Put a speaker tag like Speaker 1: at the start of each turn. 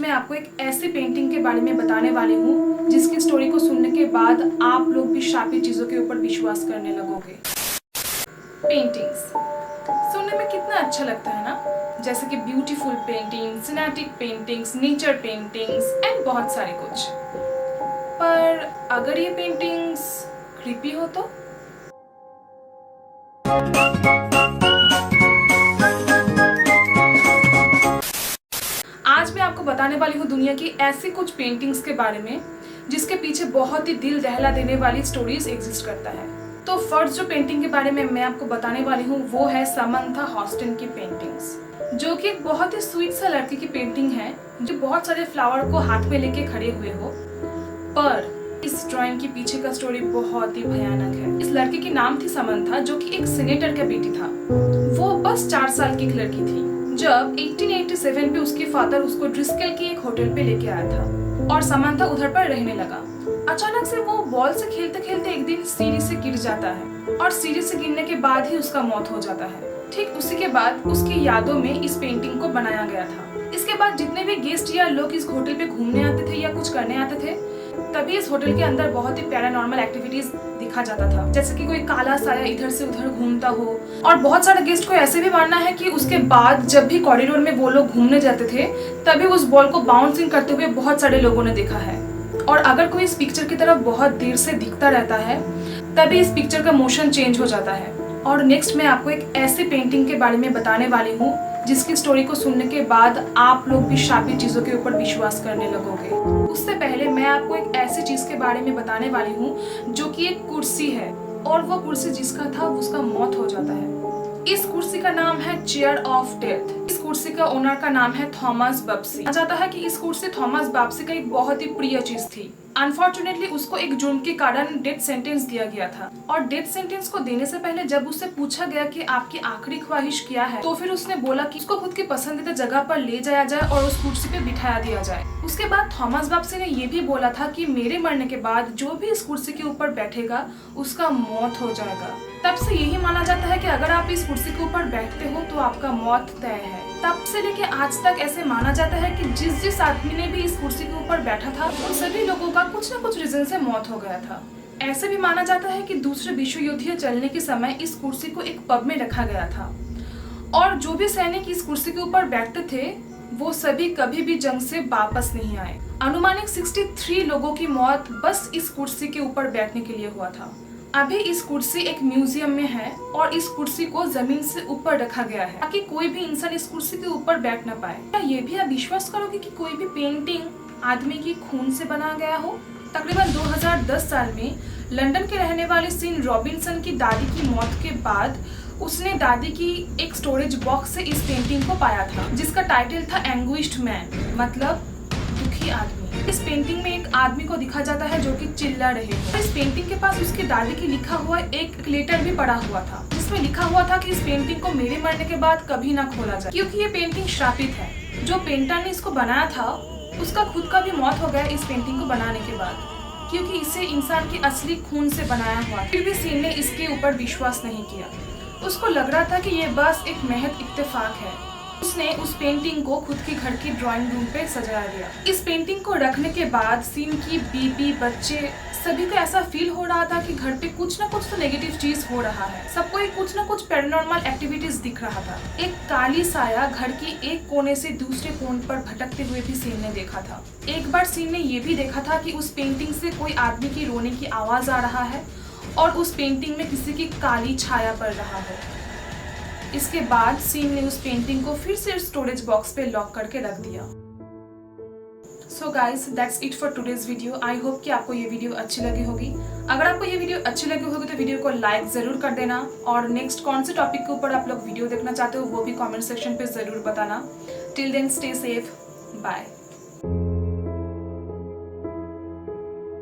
Speaker 1: मैं आपको एक ऐसी पेंटिंग के बारे में बताने वाली हूँ जिसकी स्टोरी को सुनने के बाद आप लोग भी शापित चीज़ों के ऊपर विश्वास करने लगोगे। पेंटिंग्स सुनने में कितना अच्छा लगता है ना, जैसे कि beautiful paintings, cinematic paintings, nature paintings and बहुत सारे कुछ। पर अगर ये पेंटिंग्स क्रीपी हो तो? आज मैं आपको बताने वाली हूँ दुनिया की ऐसी कुछ पेंटिंग्स के बारे में जिसके पीछे बहुत ही दिल दहला देने वाली स्टोरीज एग्जिस्ट करता है। तो फर्स्ट जो पेंटिंग के बारे में मैं आपको बताने वाली हूँ वो है समंथा हॉस्टन की पेंटिंग्स, जो कि एक बहुत ही स्वीट सा लड़की की पेंटिंग है जो बहुत सारे फ्लावर को हाथ में लेके खड़े हुए हो। पर इस ड्राइंग के पीछे का स्टोरी बहुत ही भयानक है। इस लड़की की नाम थी समंथा, जो कि एक सीनेटर का बेटी था। वो बस 4 साल की एक लड़की थी जब 1887 में उसके फादर उसको ड्रिस्केल के एक होटल पे लेके आया था और समंथा उधर पर रहने लगा। अचानक से वो बॉल से खेलते खेलते एक दिन सीढ़ी से गिर जाता है और सीढ़ी से गिरने के बाद ही उसका मौत हो जाता है। ठीक उसी के बाद उसकी यादों में इस पेंटिंग को बनाया गया था। इसके बाद जितने भी गेस्ट या लोग इस होटल पे घूमने आते थे या कुछ करने आते थे, तभी इस होटल के अंदर बहुत ही पैरानॉर्मल एक्टिविटीज दिखा जाता था, जैसे कि कोई काला साया इधर से उधर घूमता हो। और बहुत सारे गेस्ट को ऐसे भी मानना है कि उसके बाद जब भी कॉरिडोर में वो लोग घूमने जाते थे तभी उस बॉल को बाउंसिंग करते हुए बहुत सारे लोगों ने देखा है। और अगर कोई इस पिक्चर की तरफ बहुत देर से दिखता रहता है तभी इस पिक्चर का मोशन चेंज हो जाता है। और नेक्स्ट मैं आपको एक ऐसी पेंटिंग के बारे में बताने वाली हूँ जिसकी स्टोरी को सुनने के बाद आप लोग भी शापित चीजों के ऊपर विश्वास करने लगोगे। उससे पहले मैं आपको एक ऐसी चीज के बारे में बताने वाली हूँ जो कि एक कुर्सी है, और वो कुर्सी जिसका था उसका मौत हो जाता है। इस कुर्सी का नाम है चेयर ऑफ डेथ। इस कुर्सी का ओनर का नाम है थॉमस बाप्सी। कहा जाता है कि इस कुर्सी थॉमस बाप्सी का एक बहुत ही प्रिय चीज थी। अनफॉर्चुनेटली उसको एक जुर्म के कारण डेथ सेंटेंस दिया गया था, और डेथ सेंटेंस को देने से पहले जब उससे पूछा गया कि आपकी आखिरी ख्वाहिश क्या है, तो फिर उसने बोला कि उसको खुद की पसंदीदा जगह पर ले जाया जाए और उस कुर्सी पे बिठाया दिया जाए। उसके बाद थॉमस बाप्सी ने ये भी बोला था कि मेरे मरने के बाद जो भी इस कुर्सी के ऊपर बैठेगा उसका मौत हो जाएगा। तब से यही माना जाता है कि अगर आप इस कुर्सी के ऊपर बैठते हो तो आपका मौत तय है। तब से लेके आज तक ऐसे माना जाता है कि जिस आदमी ने भी इस कुर्सी के ऊपर बैठा था उन सभी लोगों का कुछ न कुछ रीजन से मौत हो गया था। ऐसे भी माना जाता है कि दूसरे विश्व युद्ध चलने के समय इस कुर्सी को एक पब में रखा गया था, और जो भी सैनिक इस कुर्सी के ऊपर बैठते थे वो सभी कभी भी जंग से वापस नहीं आए। अनुमानिक 63 लोगों की मौत बस इस कुर्सी के ऊपर बैठने के लिए हुआ था। अभी इस कुर्सी एक म्यूजियम में है और इस कुर्सी को जमीन से ऊपर रखा गया है ताकि कोई भी इंसान इस कुर्सी के ऊपर बैठ ना पाए। क्या ये भी आप विश्वास करोगे कि कोई भी पेंटिंग आदमी की खून से बना गया हो? तकरीबन 2010 साल में लंदन के रहने वाले सीन रॉबिन्सन की दादी की मौत के बाद उसने दादी की एक स्टोरेज बॉक्स से इस पेंटिंग को पाया था, जिसका टाइटल था एंग्विश्ड मैन, मतलब दुखी आदमी। इस पेंटिंग में एक आदमी को दिखा जाता है जो कि चिल्ला रहे हो। इस पेंटिंग के पास उसकी दादी की लिखा हुआ एक लेटर भी पड़ा हुआ था जिसमें लिखा हुआ था कि इस पेंटिंग को मेरे मरने के बाद कभी ना खोला जाए, क्योंकि ये पेंटिंग श्रापित है। जो पेंटर ने इसको बनाया था उसका खुद का भी मौत हो गया इस पेंटिंग को बनाने के बाद, क्योंकि इसे इंसान की असली खून से बनाया हुआ। फिर भी सीन ने इसके ऊपर विश्वास नहीं किया। उसको लग रहा था कि ये बस एक महज इत्तेफाक है। उसने उस पेंटिंग को खुद के घर की ड्राइंग रूम पे सजा दिया। इस पेंटिंग को रखने के बाद सीन की बीबी, बच्चे सभी को ऐसा फील हो रहा था कि घर पे कुछ ना कुछ तो नेगेटिव चीज हो रहा है। सबको एक कुछ ना कुछ पैरानॉर्मल एक्टिविटीज दिख रहा था। एक काली साया घर के एक कोने से दूसरे कोने पर भटकते हुए भी सीन ने देखा था। एक बार सीन ने ये भी देखा था कि उस पेंटिंग से कोई आदमी की रोने की आवाज आ रहा है और उस पेंटिंग में किसी की काली छाया पड़ रहा है। इसके बाद सीन ने उस पेंटिंग को फिर से स्टोरेज बॉक्स पे लॉक करके रख दिया। So guys, that's it for today's video. I hope कि आपको ये वीडियो अच्छी लगी होगी। अगर आपको ये वीडियो अच्छी लगी होगी तो वीडियो को लाइक जरूर कर देना, और नेक्स्ट कौन से टॉपिक के ऊपर आप लोग वीडियो देखना चाहते हो वो भी कमेंट सेक्शन पे जरूर बताना। Till then stay safe, bye.